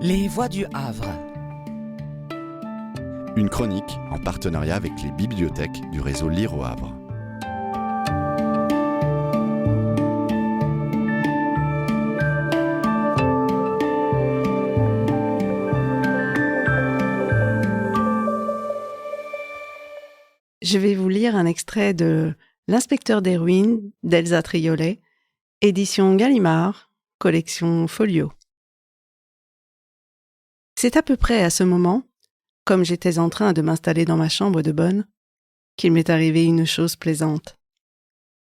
Les Voix du Havre. Une chronique en partenariat avec les bibliothèques du réseau Lire au Havre. Je vais vous lire un extrait de L'inspecteur des ruines d'Elsa Triolet, édition Gallimard, collection Folio. C'est à peu près à ce moment, comme j'étais en train de m'installer dans ma chambre de bonne, qu'il m'est arrivé une chose plaisante.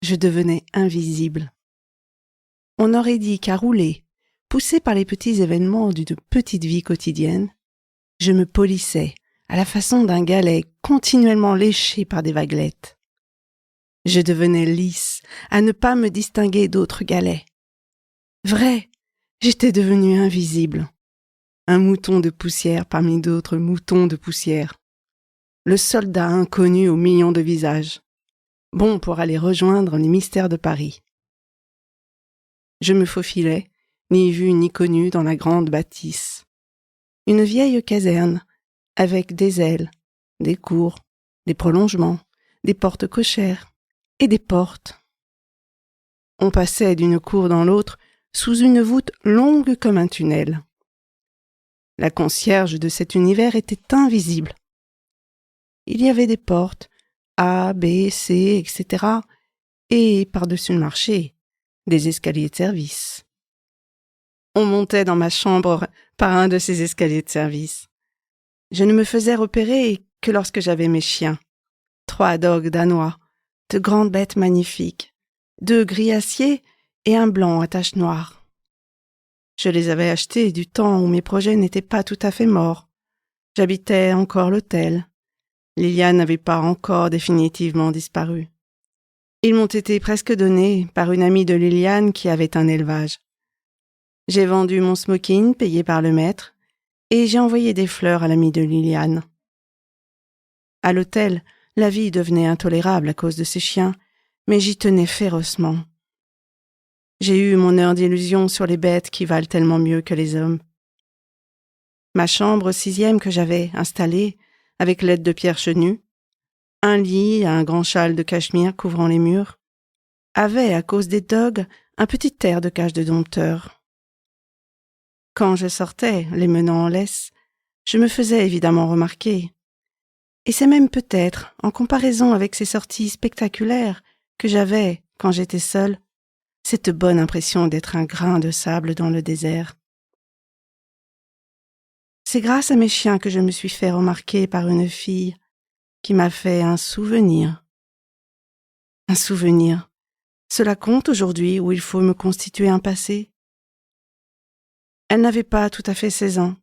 Je devenais invisible. On aurait dit qu'à rouler, poussé par les petits événements d'une petite vie quotidienne, je me polissais à la façon d'un galet continuellement léché par des vaguelettes. Je devenais lisse, à ne pas me distinguer d'autres galets. Vrai, j'étais devenu invisible. Un mouton de poussière parmi d'autres moutons de poussière. Le soldat inconnu aux millions de visages. Bon pour aller rejoindre les mystères de Paris. Je me faufilais, ni vu ni connu dans la grande bâtisse. Une vieille caserne, avec des ailes, des cours, des prolongements, des portes cochères et des portes. On passait d'une cour dans l'autre sous une voûte longue comme un tunnel. La concierge de cet univers était invisible. Il y avait des portes, A, B, C, etc. et, par-dessus le marché, des escaliers de service. On montait dans ma chambre par un de ces escaliers de service. Je ne me faisais repérer que lorsque j'avais mes chiens. 3 dogs danois, de grandes bêtes magnifiques, 2 gris acier et un blanc à taches noires. Je les avais achetés du temps où mes projets n'étaient pas tout à fait morts. J'habitais encore l'hôtel. Liliane n'avait pas encore définitivement disparu. Ils m'ont été presque donnés par une amie de Liliane qui avait un élevage. J'ai vendu mon smoking payé par le maître et j'ai envoyé des fleurs à l'amie de Liliane. À l'hôtel, la vie devenait intolérable à cause de ces chiens, mais j'y tenais férocement. J'ai eu mon heure d'illusion sur les bêtes qui valent tellement mieux que les hommes. Ma chambre 6e que j'avais installée, avec l'aide de Pierre Chenu, un lit, un grand châle de cachemire couvrant les murs, avait, à cause des dogs, un petit air de cage de dompteur. Quand je sortais, les menant en laisse, je me faisais évidemment remarquer. Et c'est même peut-être, en comparaison avec ces sorties spectaculaires, que j'avais, quand j'étais seule, cette bonne impression d'être un grain de sable dans le désert. C'est grâce à mes chiens que je me suis fait remarquer par une fille qui m'a fait un souvenir. Un souvenir. Cela compte aujourd'hui où il faut me constituer un passé. Elle n'avait pas tout à fait 16 ans.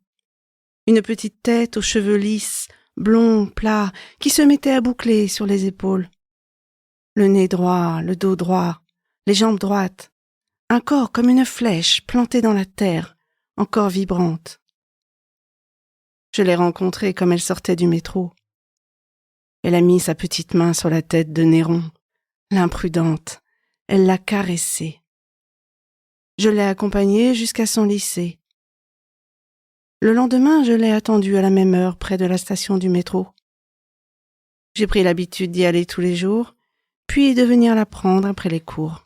Une petite tête aux cheveux lisses, blonds, plats, qui se mettait à boucler sur les épaules. Le nez droit, le dos droit, les jambes droites, un corps comme une flèche plantée dans la terre, encore vibrante. Je l'ai rencontrée comme elle sortait du métro. Elle a mis sa petite main sur la tête de Néron, l'imprudente, elle l'a caressée. Je l'ai accompagnée jusqu'à son lycée. Le lendemain, je l'ai attendue à la même heure près de la station du métro. J'ai pris l'habitude d'y aller tous les jours, puis de venir la prendre après les cours.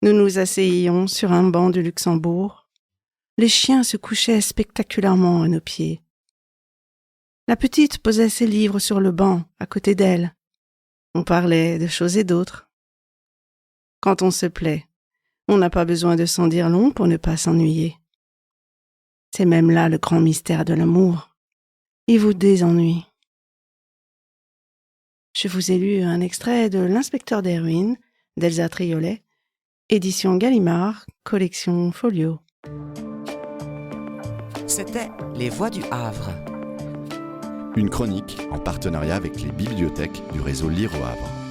Nous nous asseyions sur un banc du Luxembourg. Les chiens se couchaient spectaculairement à nos pieds. La petite posait ses livres sur le banc, à côté d'elle. On parlait de choses et d'autres. Quand on se plaît, on n'a pas besoin de s'en dire long pour ne pas s'ennuyer. C'est même là le grand mystère de l'amour. Il vous désennuie. Je vous ai lu un extrait de L'inspecteur des ruines d'Elsa Triolet, édition Gallimard, collection Folio. C'était Les Voix du Havre. Une chronique en partenariat avec les bibliothèques du réseau Lire au Havre.